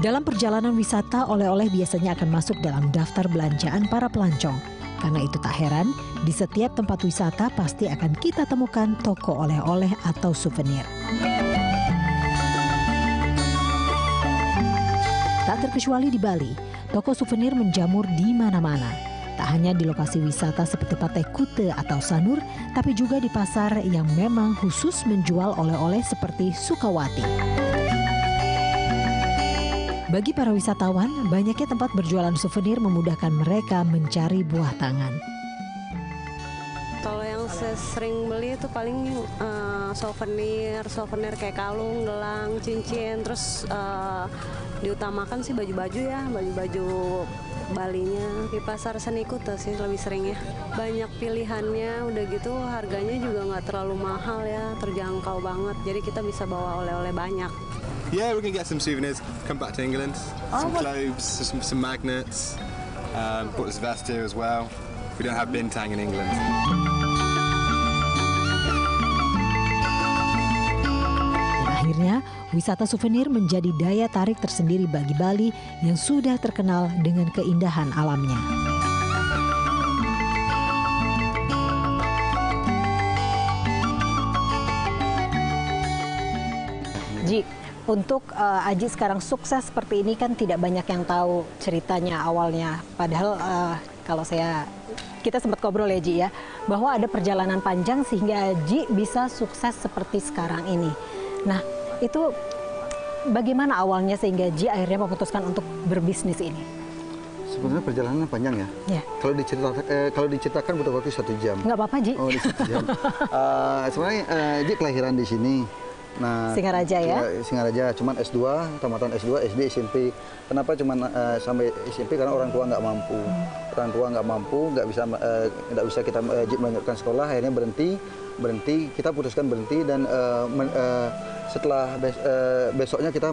Dalam perjalanan wisata, oleh-oleh biasanya akan masuk dalam daftar belanjaan para pelancong. Karena itu tak heran, di setiap tempat wisata pasti akan kita temukan toko oleh-oleh atau souvenir. Tak terkecuali di Bali, toko souvenir menjamur di mana-mana. Tak hanya di lokasi wisata seperti Pantai Kute atau Sanur, tapi juga di pasar yang memang khusus menjual oleh-oleh seperti Sukawati. Bagi para wisatawan, banyaknya tempat berjualan souvenir memudahkan mereka mencari buah tangan. Kalau yang saya sering beli itu paling souvenir kayak kalung, gelang, cincin, terus diutamakan sih baju-baju ya, baju-baju Balinya. Di pasar Seni Kute sih lebih seringnya. Banyak pilihannya, udah gitu harganya juga nggak terlalu mahal ya, terjangkau banget. Jadi kita bisa bawa oleh-oleh banyak. Yeah, we can get some souvenirs. Come back to England. Some clothes, some magnets. Bought this vest here as well. We don't have bintang in England. Akhirnya, wisata souvenir menjadi daya tarik tersendiri bagi Bali yang sudah terkenal dengan keindahan alamnya. Ji, untuk Aji sekarang sukses seperti ini kan tidak banyak yang tahu ceritanya awalnya. Padahal kalau kita sempat ngobrol ya Ji ya, bahwa ada perjalanan panjang sehingga Aji bisa sukses seperti sekarang ini. Nah, itu bagaimana awalnya sehingga Ji akhirnya memutuskan untuk berbisnis ini? Sebenarnya perjalanan panjang ya. Ya. Kalau diceritakan butuh waktu 1 jam. Nggak apa-apa Ji. Oh, di 1 jam. Sebenarnya Ji kelahiran di sini. Nah, Singaraja ya? Singaraja, cuman S2, tamatan S2, SD, SMP. Kenapa cuman sampai SMP? Karena orang tua nggak mampu. Orang tua nggak mampu, nggak bisa kita melanjutkan sekolah. Akhirnya berhenti. Kita putuskan berhenti dan setelah besoknya kita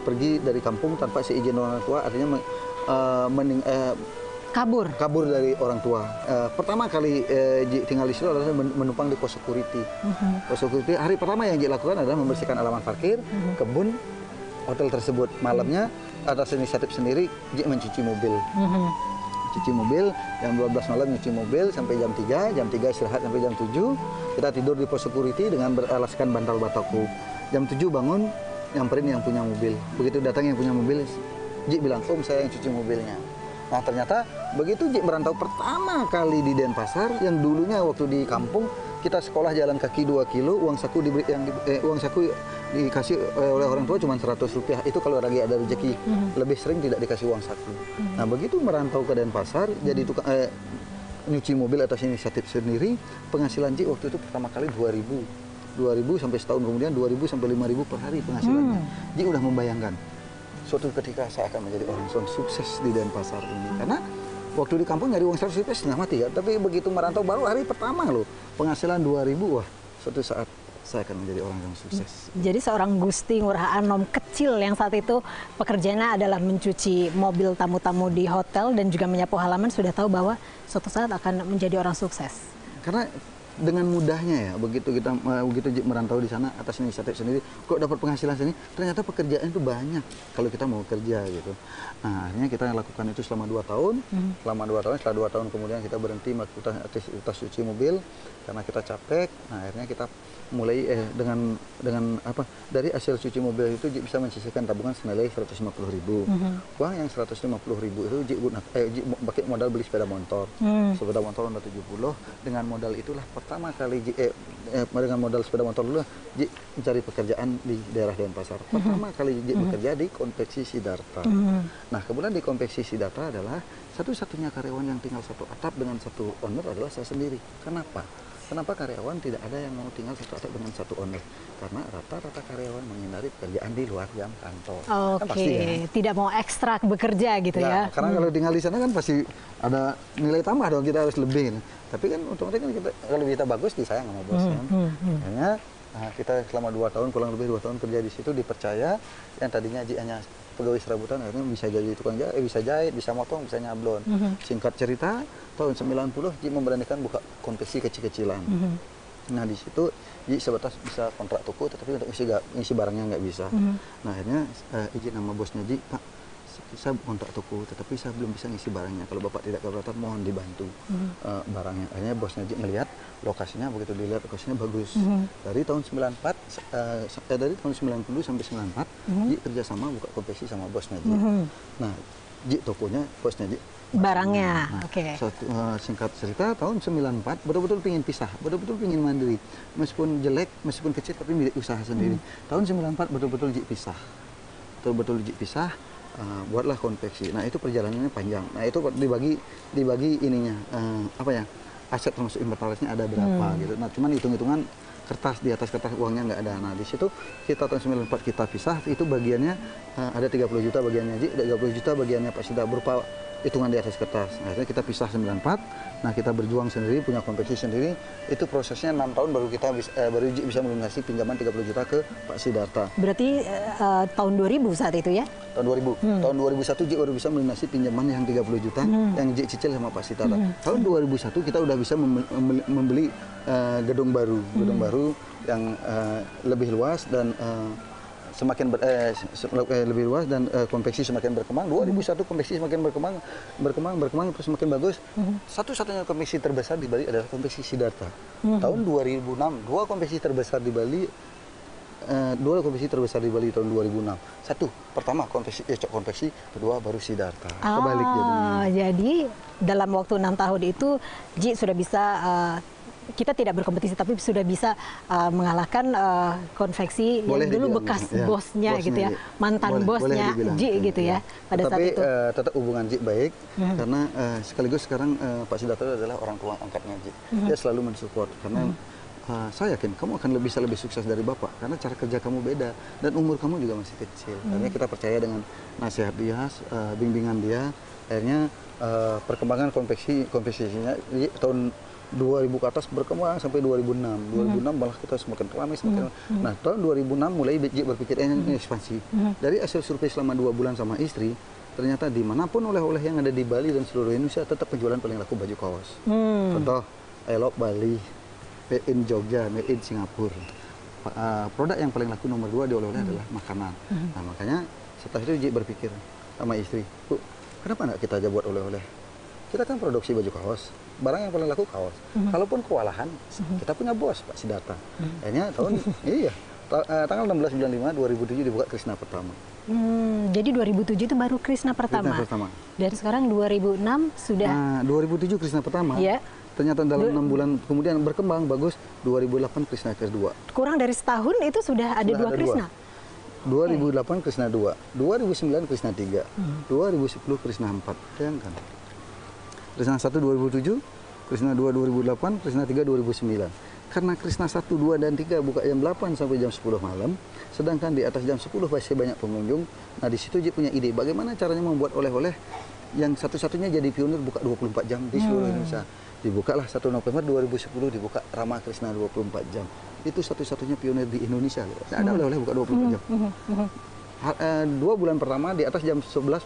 pergi dari kampung tanpa seizin orang tua. Artinya kabur dari orang tua. Pertama kali tinggal di situ adalah menumpang di pos security. Pos security, hari pertama yang dilakukan adalah membersihkan halaman parkir, kebun, hotel tersebut. Malamnya atas inisiatif sendiri mencuci mobil. Cuci mobil, jam 12 malam nyuci mobil sampai jam 3 istirahat sampai jam 7. Kita tidur di pos security dengan beralaskan bantal bataku. Jam 7 bangun, nyamperin yang punya mobil. Begitu datang yang punya mobil, Ji bilang, "Om, saya yang cuci mobilnya." Nah, ternyata begitu Ji merantau pertama kali di Denpasar, yang dulunya waktu di kampung kita sekolah jalan kaki 2 kilo, uang saku dikasih oleh orang tua cuma Rp100. Itu kalau lagi ada rezeki. Lebih sering tidak dikasih uang saku. Nah, begitu merantau ke Denpasar, jadi tukang nyuci mobil atas inisiatif sendiri, penghasilan Ji waktu itu pertama kali 2.000 sampai setahun kemudian 2.000 sampai 5.000 per hari penghasilannya. Ji udah membayangkan suatu ketika saya akan menjadi orang yang sukses di Denpasar ini. Karena waktu di kampung nyari uang Rp100 setengah mati ya. Tapi begitu merantau baru hari pertama loh, penghasilan 2.000, wah suatu saat saya akan menjadi orang yang sukses. Jadi seorang Gusti Ngurah Anom kecil yang saat itu pekerjaannya adalah mencuci mobil tamu-tamu di hotel dan juga menyapu halaman, sudah tahu bahwa suatu saat akan menjadi orang sukses. Karena dengan mudahnya ya, begitu merantau di sana atas inisiatif sendiri, kok dapat penghasilan sini, ternyata pekerjaan itu banyak kalau kita mau kerja gitu. Nah, akhirnya kita lakukan itu selama 2 tahun. Setelah 2 tahun kemudian kita berhenti melakukan aktivitas cuci mobil karena kita capek. Nah, akhirnya kita mulai dari hasil cuci mobil itu bisa menyisihkan tabungan senilai 150.000. Uang yang 150.000 itu Ji pakai modal beli sepeda motor. Sepeda motor Honda 70. Dengan modal itulah pertama kali dengan modal sepeda motor dulu Ji mencari pekerjaan di daerah Denpasar. Pertama kali Ji bekerja di Konveksi Sidarta. Nah, kemudian di Konveksi Sidarta adalah satu-satunya karyawan yang tinggal satu atap dengan satu owner adalah saya sendiri. Kenapa? Kenapa karyawan tidak ada yang mau tinggal satu atap dengan satu owner? Karena rata-rata karyawan menghindari pekerjaan di luar jam kantor. Oke, kan pasti, ya? Tidak mau ekstra bekerja gitu ya. Karena kalau tinggal di sana kan pasti ada nilai tambah dong, kita harus lebih. Tapi kan otomatis kan kalau kita bagus disayang sama bos kan. Makanya kita selama 2 tahun, kurang lebih 2 tahun kerja di situ, dipercaya yang tadinya Ji hanya pegawai serabutan, akhirnya bisa jadi tukang jahit, bisa jahit, bisa motong, bisa nyablon. Singkat cerita, tahun 90 Ji memberanikan buka konveksi kecil-kecilan. Nah di situ Ji sebatas bisa kontrak toko, tetapi untuk ngisi barangnya nggak bisa. Nah akhirnya izin sama bosnya Ji, Pak, saya kontrak toko, tetapi saya belum bisa ngisi barangnya. Kalau Bapak tidak keberatan, mohon dibantu barangnya. Akhirnya bosnya Ji melihat lokasinya, begitu dilihat lokasinya bagus. Dari tahun 94, dari tahun 90 sampai 94, Ji kerjasama buka konveksi sama bosnya Ji. Nah Ji tokonya, bosnya Ji Barangnya, Nah, oke. singkat cerita, tahun 94 betul-betul pingin pisah, betul-betul pingin mandiri. Meskipun jelek, meskipun kecil, tapi milik usaha sendiri. Tahun 94 betul-betul Ji pisah. Betul-betul Ji pisah, buatlah konveksi. Nah itu perjalanannya panjang. Nah itu dibagi ininya, apa ya, aset termasuk inventarisnya ada berapa gitu. Nah cuman hitung-hitungan kertas, di atas kertas uangnya nggak ada. Nah di situ kita tahun 94 kita pisah, itu bagiannya ada 30 juta bagiannya Ji, ada 30 juta bagiannya Pak Sida, berupa hitungan di atas kertas. Nah, akhirnya kita pisah 94. Nah, kita berjuang sendiri, punya konveksi sendiri. Itu prosesnya 6 tahun baru kita bisa melunasi pinjaman 30 juta ke Pak Sidarta. Berarti tahun 2000 saat itu ya? Tahun 2000. Tahun 2001 Ji baru bisa melunasi pinjaman yang 30 juta yang Ji cicil sama Pak Sidarta. Tahun 2001 kita udah bisa membeli gedung baru yang lebih luas dan semakin lebih luas dan konveksi semakin berkembang. 2001 konveksi semakin berkembang terus semakin bagus. Satu-satunya konveksi terbesar di Bali adalah konveksi Sidarta. Tahun 2006 dua konveksi terbesar di Bali tahun 2006. Satu, pertama konveksi, kedua baru Sidarta. Kebalik jadinya. Jadi dalam waktu 6 tahun itu Ji sudah bisa kita tidak berkompetisi tapi sudah bisa mengalahkan konveksi boleh yang dulu dibilang, bekas ya, bosnya gitu ya, mantan bosnya Ji gitu ya. Pada Tetapi saat itu tetap hubungan Ji baik karena sekaligus sekarang Pak Sidarta adalah orang tua angkatnya Ji. Dia selalu mensupport karena saya yakin kamu akan bisa lebih sukses dari Bapak karena cara kerja kamu beda dan umur kamu juga masih kecil. Akhirnya kita percaya dengan nasihat dia, bimbingan dia. Akhirnya perkembangan konveksinya tahun 2000 ke atas berkembang sampai 2006. 2006 malah kita semakin ramai semakin. Nah, tahun 2006 mulai Ji berpikir ekspansi. Dari hasil survei selama 2 bulan sama istri, ternyata dimanapun oleh-oleh yang ada di Bali dan seluruh Indonesia tetap penjualan paling laku baju kaos. Contoh, Elok Bali, Made in Jogja, Made in Singapura. Produk yang paling laku nomor 2 di oleh-oleh adalah makanan. Nah, makanya setelah itu Ji berpikir sama istri, Bu, kenapa enggak kita aja buat oleh-oleh? Kita kan produksi baju kaos, barang yang paling laku kaos. Kalaupun kewalahan, kita punya bos Pak Sidarta. Akhirnya tanggal 16 bulan 5 2007 dibuka Krishna pertama. Jadi 2007 itu baru Krishna pertama. Dan sekarang 2006 sudah. Nah, 2007 Krishna pertama. Ya. Ternyata dalam 6 bulan kemudian berkembang bagus. 2008 Krishna kedua. Kurang dari setahun itu sudah ada 2 Krishna. 2008 Krishna 2, 2009 Krishna 3, 2010 Krishna 4. Bayangkan. Krishna 1 2007, Krishna 2 2008, Krishna 3 2009. Karena Krishna 1, 2, dan 3 buka jam 8 sampai jam 10 malam, sedangkan di atas jam 10 masih banyak pengunjung. Nah di situ Ji punya ide bagaimana caranya membuat oleh-oleh yang satu-satunya jadi pionir buka 24 jam di seluruh Indonesia. Dibukalah 1 November 2010 dibuka Rama Krishna 24 jam. Itu satu-satunya pionir di Indonesia. Tidak ada oleh-oleh buka 24 jam. 2 bulan pertama di atas jam 11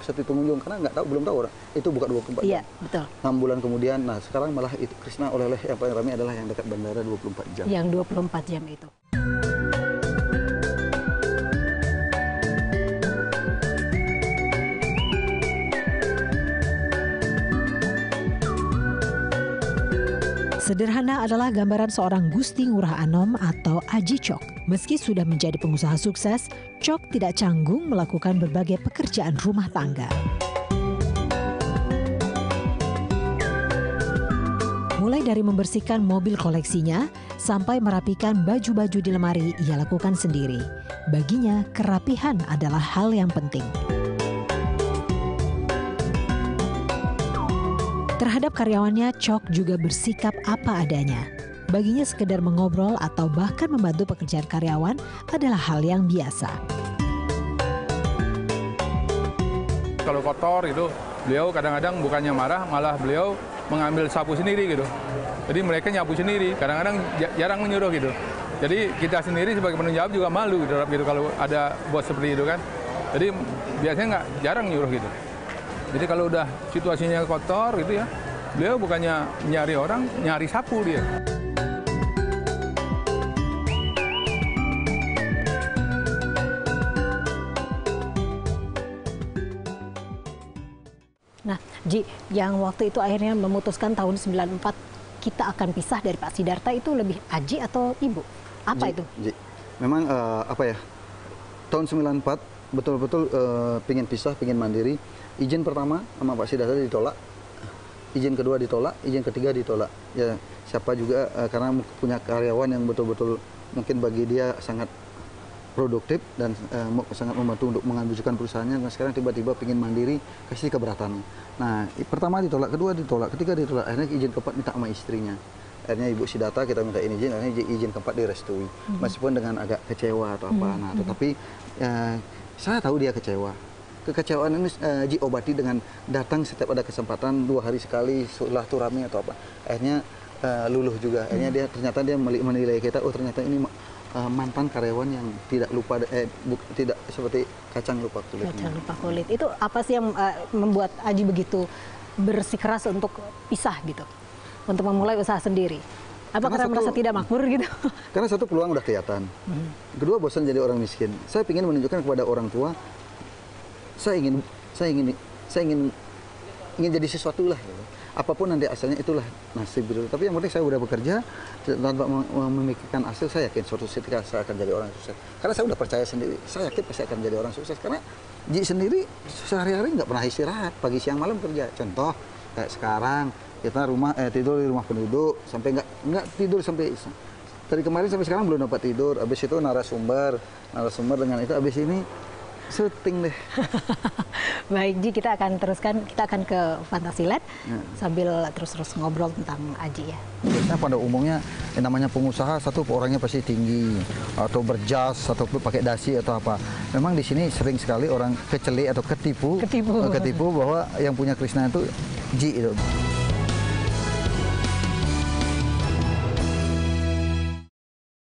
sepi pengunjung karena belum tahu orang itu buka 24 jam. Iya, betul. 6 bulan kemudian, nah sekarang malah itu Krishna oleh-oleh yang paling ramai adalah yang dekat bandara 24 jam. Yang 24 jam itu. Sederhana adalah gambaran seorang Gusti Ngurah Anom atau Aji Cok. Meski sudah menjadi pengusaha sukses, Cok tidak canggung melakukan berbagai pekerjaan rumah tangga. Mulai dari membersihkan mobil koleksinya, sampai merapikan baju-baju di lemari ia lakukan sendiri. Baginya, kerapihan adalah hal yang penting. Terhadap karyawannya, Cok juga bersikap apa adanya. Baginya sekedar mengobrol atau bahkan membantu pekerjaan karyawan adalah hal yang biasa. Kalau kotor itu, beliau kadang-kadang bukannya marah, malah beliau mengambil sapu sendiri gitu. Jadi mereka nyapu sendiri, kadang-kadang jarang menyuruh gitu. Jadi kita sendiri sebagai penanggung jawab juga malu gitu kalau ada bos seperti itu kan. Jadi biasanya jarang nyuruh gitu. Jadi kalau udah situasinya kotor gitu ya, beliau bukannya nyari orang, nyari sapu dia. Nah, Ji, yang waktu itu akhirnya memutuskan tahun 94 kita akan pisah dari Pak Sidarta itu lebih Aji atau Ibu? Apa itu? Ji, memang apa ya? Tahun 94 betul-betul pingin pisah, pingin mandiri. Izin pertama sama Pak Sidarta ditolak. Izin kedua ditolak, izin ketiga ditolak. Ya, siapa juga karena punya karyawan yang betul-betul mungkin bagi dia sangat produktif dan sangat membantu untuk mengajukan perusahaannya. Nah, sekarang tiba-tiba ingin mandiri, kasih keberatan. Nah, pertama ditolak, kedua ditolak, ketiga ditolak. Akhirnya izin keempat minta sama istrinya. Akhirnya Ibu Sidarta kita minta izin, akhirnya izin keempat direstui. Meskipun dengan agak kecewa atau apa. Nah, tetapi saya tahu dia kecewa. Kekecewaan ini Ji obati dengan datang setiap ada kesempatan 2 hari sekali silaturahmi atau apa. Akhirnya luluh juga. Akhirnya dia ternyata dia menilai kita, oh ternyata ini mantan karyawan yang tidak lupa tidak seperti kacang lupa kulit. Kacang lupa kulit. Itu apa sih yang membuat Aji begitu bersikeras untuk pisah gitu? Untuk memulai usaha sendiri? Apa karena merasa tidak makmur gitu? Karena satu peluang udah kelihatan. Kedua bosan jadi orang miskin. Saya ingin menunjukkan kepada orang tua saya ingin jadi sesuatu lah gitu. Apapun nanti asalnya itulah nasib gitu. Tapi yang penting saya udah bekerja tanpa memikirkan hasil, saya yakin suatu ketika saya akan jadi orang sukses. Karena saya udah percaya sendiri, saya yakin pasti akan jadi orang sukses. Karena Ji sendiri sehari-hari nggak pernah istirahat, pagi siang malam kerja. Contoh kayak sekarang kita tidur di rumah penduduk sampai nggak tidur sampai dari kemarin sampai sekarang belum dapat tidur. Habis itu narasumber dengan itu habis ini syuting deh. Baik Ji, kita akan teruskan, kita akan ke Fantasiland sambil terus ngobrol tentang Aji ya. Biasanya pada umumnya yang namanya pengusaha satu orangnya pasti tinggi atau berjas atau pakai dasi atau apa. Memang di sini sering sekali orang keceli atau ketipu bahwa yang punya Krishna itu Ji itu.